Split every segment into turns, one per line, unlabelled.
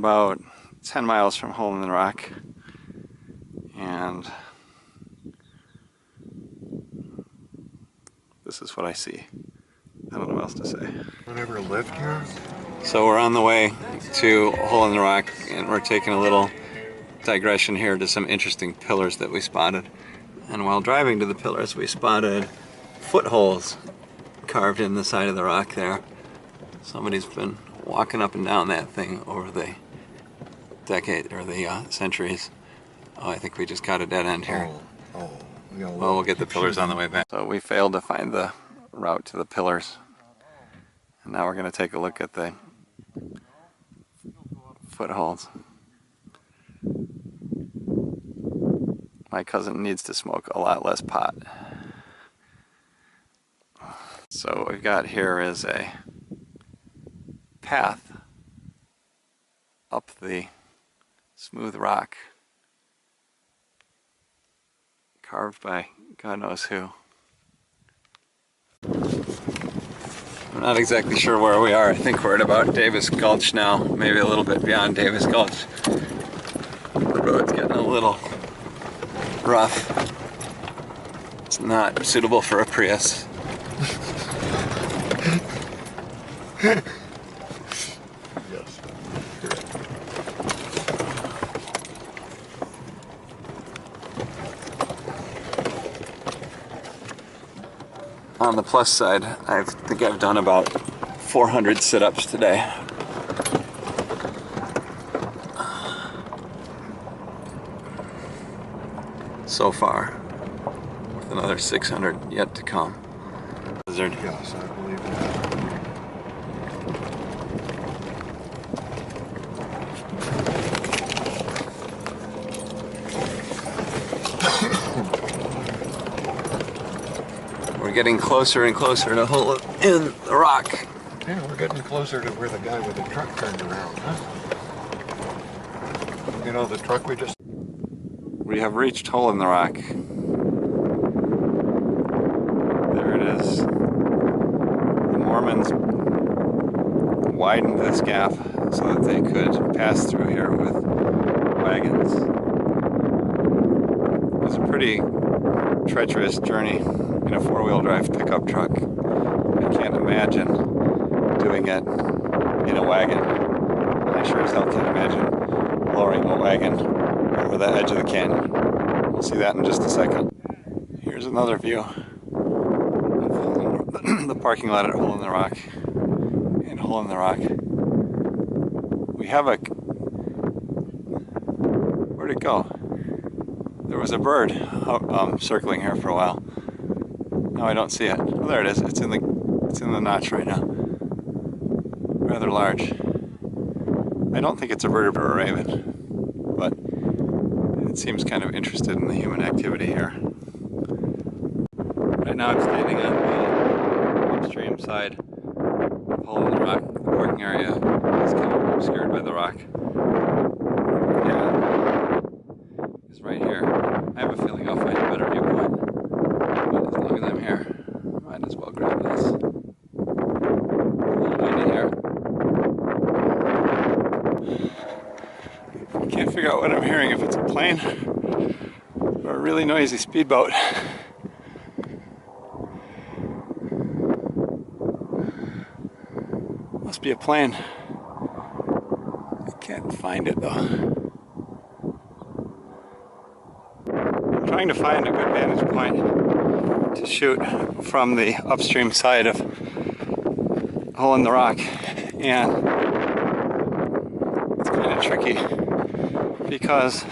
about 10 miles from Hole in the Rock, and this is what I see. I don't know what else to say.
Whatever lift here.
So we're on the way to Hole in the Rock, and we're taking a little digression here to some interesting pillars that we spotted. And while driving to the pillars, we spotted footholes carved in the side of the rock there. Somebody's been walking up and down that thing over the decade or the centuries. Oh, I think we just got a dead end here.
Well,
we'll get the pillars on the way back. So we failed to find the route to the pillars. And now we're going to take a look at the footholds. My cousin needs to smoke a lot less pot. So what we've got here is a path up the smooth rock, carved by God knows who. I'm not exactly sure where we are. I think we're at about Davis Gulch now, maybe a little bit beyond Davis Gulch. The road's getting a little rough. It's not suitable for a Prius.
Yes.
On the plus side, I think I've done about 400 sit-ups today. So far, with another 600 yet to come. Blizzard.
Yes, I believe that.
We're getting closer and closer to Hole in the Rock.
Yeah, we're getting closer to where the guy with the truck turned around, huh? You know, the truck we just...
We have reached Hole in the Rock. There it is. The Mormons widened this gap so that they could pass through here with wagons. It was a pretty treacherous journey in a four-wheel drive pickup truck. I can't imagine doing it in a wagon. I sure as hell can't imagine lowering a wagon over the edge of the canyon. We'll see that in just a second. Here's another view of the parking lot at Hole in the Rock. In Hole in the Rock, we have a... Where'd it go? There was a bird circling here for a while. No, I don't see it. Oh, there it is. It's in the notch right now. Rather large. I don't think it's a bird or a raven, but it seems kind of interested in the human activity here. Right now I'm standing on the upstream side of Hole in the Rock. The parking area is kind of obscured by the rock. Yeah, it's right here. I have a feeling I'll find a better viewpoint, but as long as I'm here, I might as well grab this. A little windy here. I can't figure out what I'm hearing, if it's a plane or a really noisy speedboat. Must be a plane. I can't find it though. I'm trying to find a good vantage point to shoot from the upstream side of Hole in the Rock, and it's kind of tricky because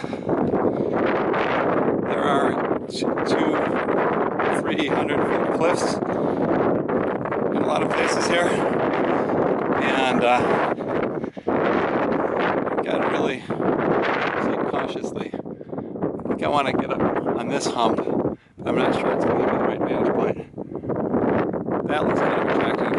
there are 200-300 foot cliffs in a lot of places here, and gotta really proceed cautiously. I think I want to get up on this hump, but I'm not sure it's going to be the right vantage point. That looks kind of attractive.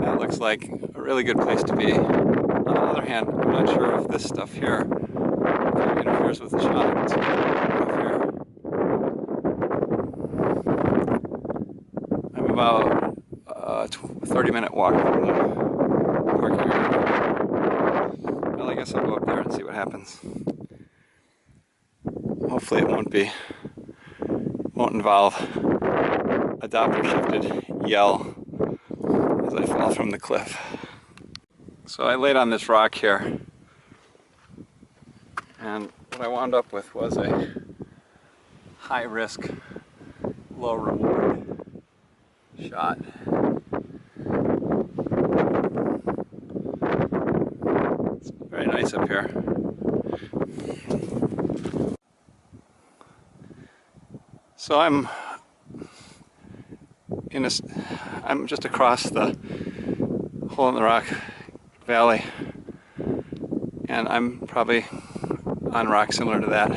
That looks like a really good place to be. On the other hand, I'm not sure if this stuff here kind of interferes with the shot. It's up here. I'm about a 30-minute walk from the parking area. what happens. Hopefully it won't involve a Doppler shifted yell as I fall from the cliff. So I laid on this rock here, and what I wound up with was a high risk, low reward shot. It's very nice up here. So I'm just across the Hole in the Rock valley, and I'm probably on rock similar to that.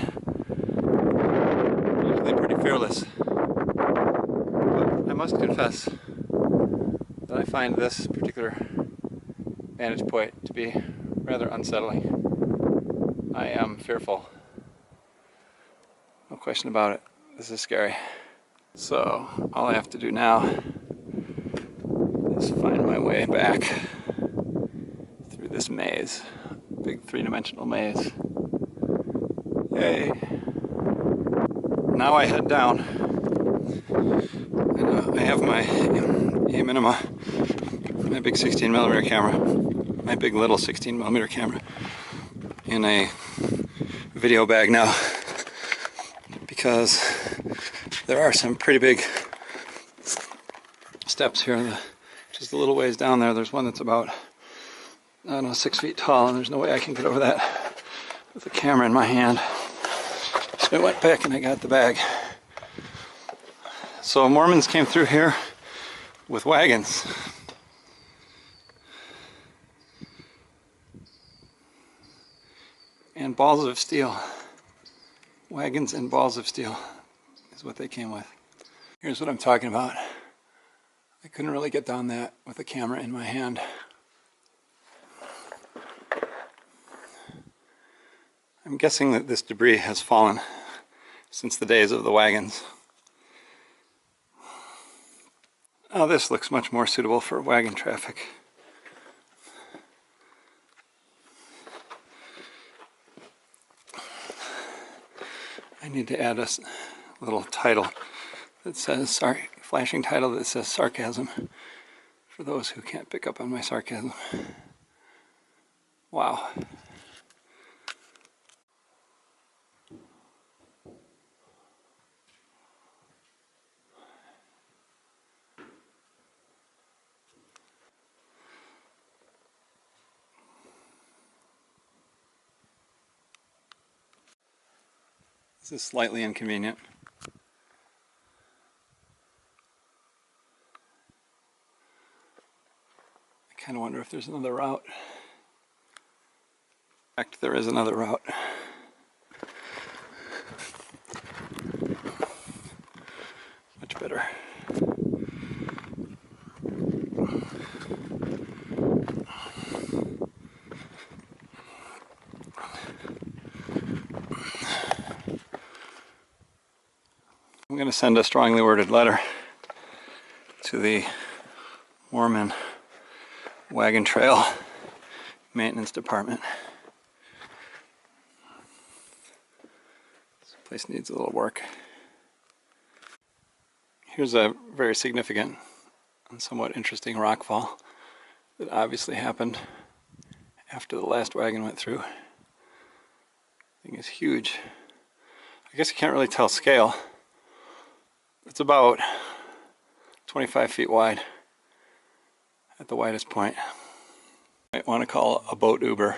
Usually pretty fearless, but I must confess that I find this particular vantage point to be rather unsettling. I am fearful, no question about it. This is scary. So all I have to do now is find my way back through this maze, big three-dimensional maze. Yay! Now I head down, and I have my A-Minima, my big 16mm camera, my big little 16mm camera, in a video bag now, because there are some pretty big steps here. Just a little ways down there, there's one that's about, I don't know, 6 feet tall, and there's no way I can get over that with a camera in my hand. So I went back and I got the bag. So Mormons came through here with wagons. And balls of steel. Wagons and balls of steel is what they came with. Here's what I'm talking about. I couldn't really get down that with a camera in my hand. I'm guessing that this debris has fallen since the days of the wagons. Now this looks much more suitable for wagon traffic. I need to add a little title that says, flashing title that says sarcasm, for those who can't pick up on my sarcasm. Wow. This is slightly inconvenient. I kind of wonder if there's another route. In fact, there is another route. Much better. I'm going to send a strongly worded letter to the Mormon Wagon Trail Maintenance Department. This place needs a little work. Here's a very significant and somewhat interesting rockfall that obviously happened after the last wagon went through. The thing is huge. I guess you can't really tell scale. It's about 25 feet wide at the widest point. Might want to call a boat Uber,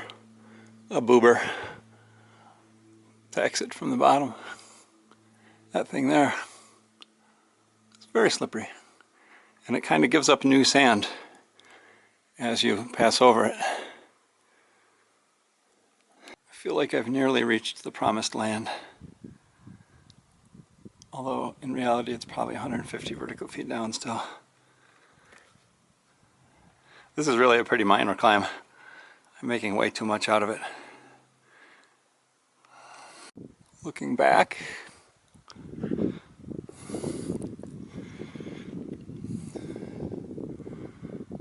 a boober, to exit from the bottom. That thing there, it's very slippery, and it kind of gives up new sand as you pass over it. I feel like I've nearly reached the promised land. Although in reality it's probably 150 vertical feet down still. This is really a pretty minor climb. I'm making way too much out of it. Looking back,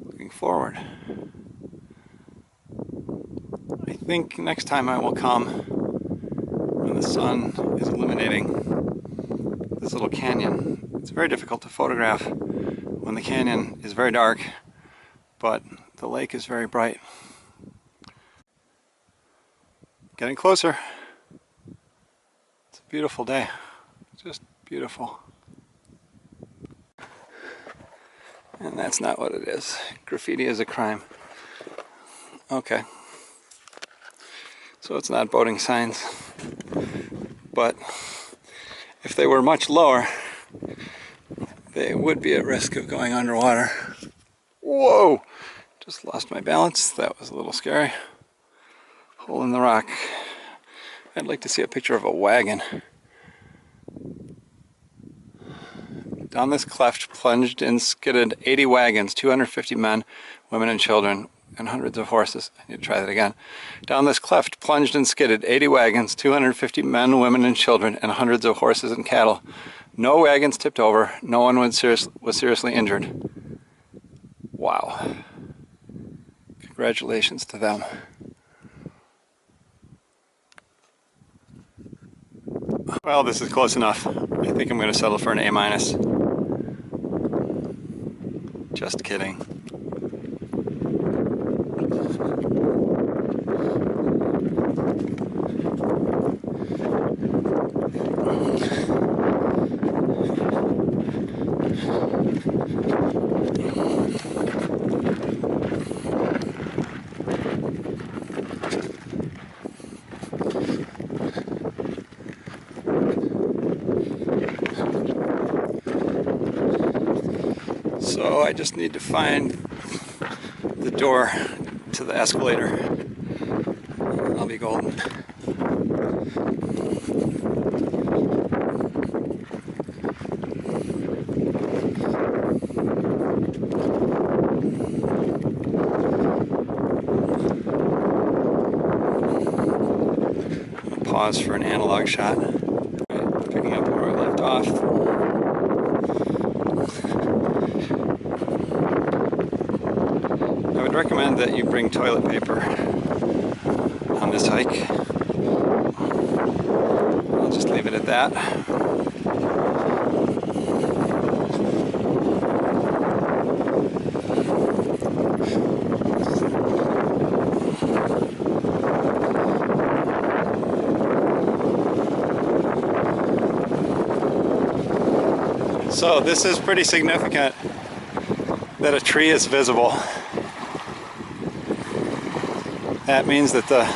looking forward, I think next time I will come when the sun is illuminating this little canyon. It's very difficult to photograph when the canyon is very dark, but the lake is very bright. Getting closer. It's a beautiful day. Just beautiful. And that's not what it is. Graffiti is a crime. Okay. So it's not boating signs. But if they were much lower, they would be at risk of going underwater. Whoa! Just lost my balance. That was a little scary. Hole in the rock. I'd like to see a picture of a wagon. Down this cleft plunged and skidded 80 wagons, 250 men, women and children, and hundreds of horses. I need to try that again. Down this cleft plunged and skidded 80 wagons, 250 men, women and children, and hundreds of horses and cattle. No wagons tipped over. No one was seriously injured. Wow. Congratulations to them. Well, this is close enough. I think I'm going to settle for an A-. Just kidding. So I just need to find the door to the escalator. I'll be golden. I'll pause for an analog shot. Picking up where I left off. I would recommend that you bring toilet paper on this hike. I'll just leave it at that. So this is pretty significant that a tree is visible. That means that the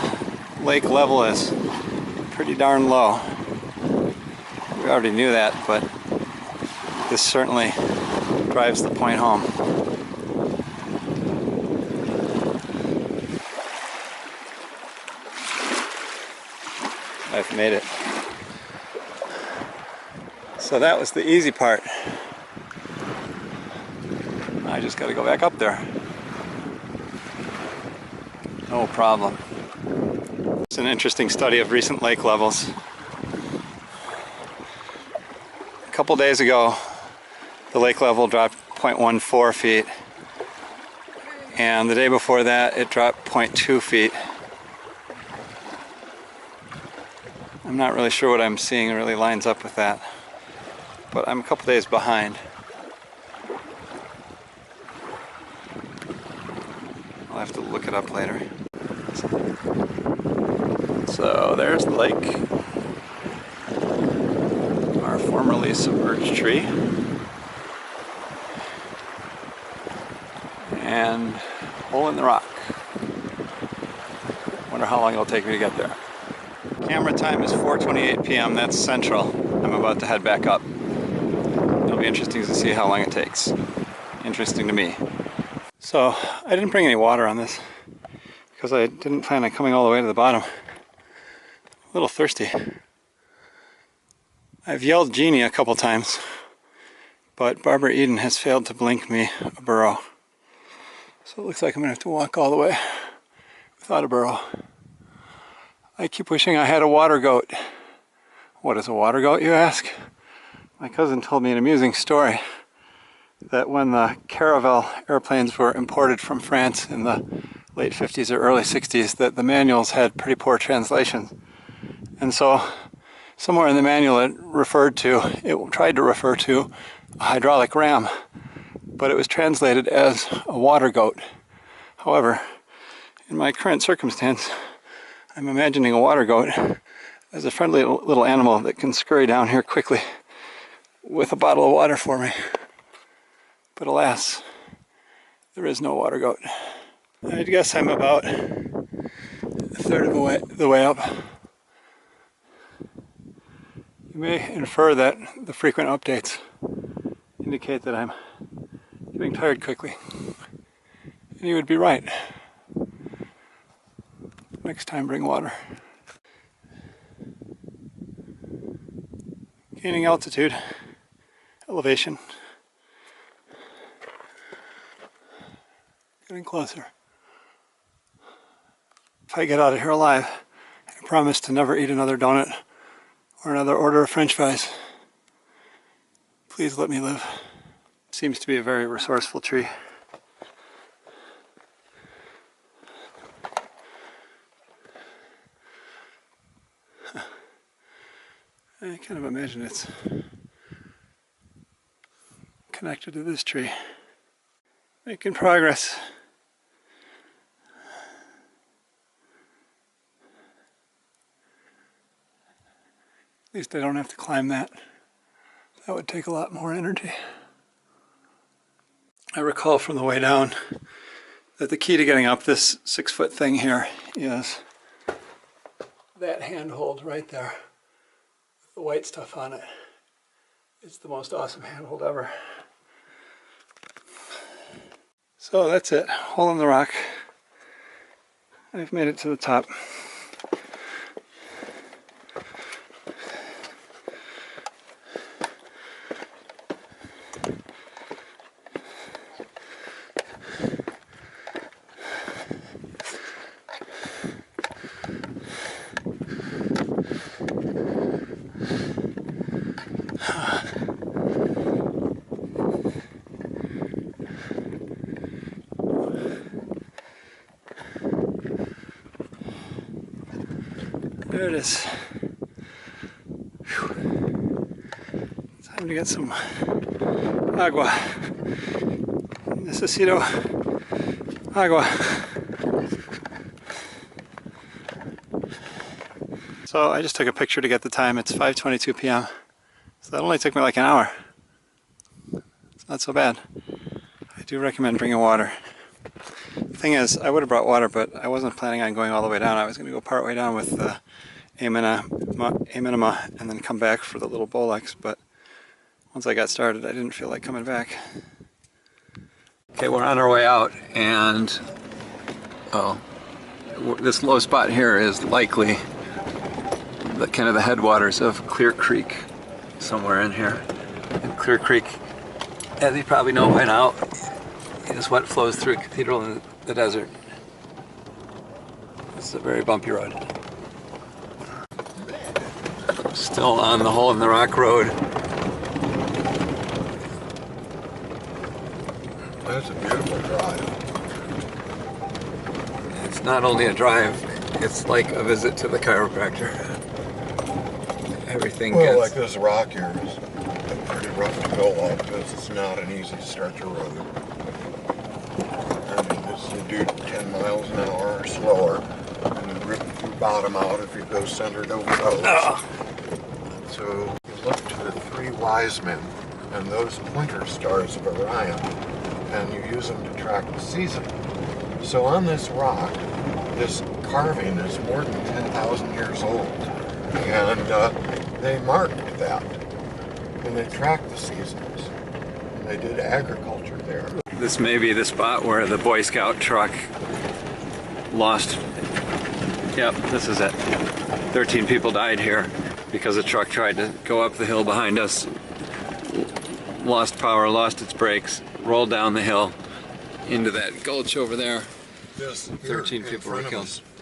lake level is pretty darn low. We already knew that, but this certainly drives the point home. I've made it. So that was the easy part. I just got to go back up there. No problem. It's an interesting study of recent lake levels. A couple days ago, the lake level dropped 0.14 feet, and the day before that, it dropped 0.2 feet. I'm not really sure what I'm seeing really lines up with that, but I'm a couple days behind. I'll have to look it up later. So there's the lake, our formerly submerged tree, and hole in the rock. Wonder how long it'll take me to get there. Camera time is 4:28 p.m. That's Central. I'm about to head back up. It'll be interesting to see how long it takes. Interesting to me. So I didn't bring any water on this because I didn't plan on coming all the way to the bottom. A little thirsty. I've yelled Jeannie a couple times, but Barbara Eden has failed to blink me a burro. So it looks like I'm gonna have to walk all the way without a burro. I keep wishing I had a water goat. What is a water goat, you ask? My cousin told me an amusing story that when the Caravelle airplanes were imported from France in the
late 50s or early 60s that the manuals had pretty poor translations. And so somewhere in the manual it tried to refer to a hydraulic ram, but it was translated as a water goat. However, in my current circumstance, I'm imagining a water goat as a friendly little animal that can scurry down here quickly with a bottle of water for me. But alas, there is no water goat. I guess I'm about a third of the way up. You may infer that the frequent updates indicate that I'm getting tired quickly. And you would be right. Next time, bring water. Gaining altitude, elevation. Getting closer. If I get out of here alive, I promise to never eat another donut or another order of French fries. Please let me live. Seems to be a very resourceful tree. I kind of imagine it's connected to this tree. Making progress. At least I don't have to climb that. That would take a lot more energy. I recall from the way down that the key to getting up this 6-foot thing here is that handhold right there. The white stuff on it. It's the most awesome handhold ever. So that's it. Hole in the rock. I've made it to the top. There it is. Whew. Time to get some agua. Necesito agua. So I just took a picture to get the time. It's 5:22 p.m. So that only took me like an hour. It's not so bad. I do recommend bringing water. The thing is, I would have brought water, but I wasn't planning on going all the way down. I was going to go part way down with A-minima and then come back for the little Bolex, but once I got started, I didn't feel like coming back.
Okay, we're on our way out, and this low spot here is likely the kind of the headwaters of Clear Creek, somewhere in here. And Clear Creek, as you probably know by now, is what flows through Cathedral in the desert. It's a very bumpy road. Still on the Hole in the Rock road.
That's a beautiful drive.
It's not only a drive, it's like a visit to the chiropractor. Everything
Well,
gets...
like this rock here is pretty rough to go up because it's not an easy stretch of road. I mean, this you do 10 miles an hour or slower, and then rip your bottom out if you go centered over those. So you look to the 3 wise men and those pointer stars of Orion, and you use them to track the season. So on this rock, this carving is more than 10,000 years old, and they marked that, and they tracked the seasons, and they did agriculture there.
This may be the spot where the Boy Scout truck lost. Yep, this is it. 13 people died here because a truck tried to go up the hill behind us, lost power, lost its brakes, rolled down the hill into that gulch over there. 13 people were killed.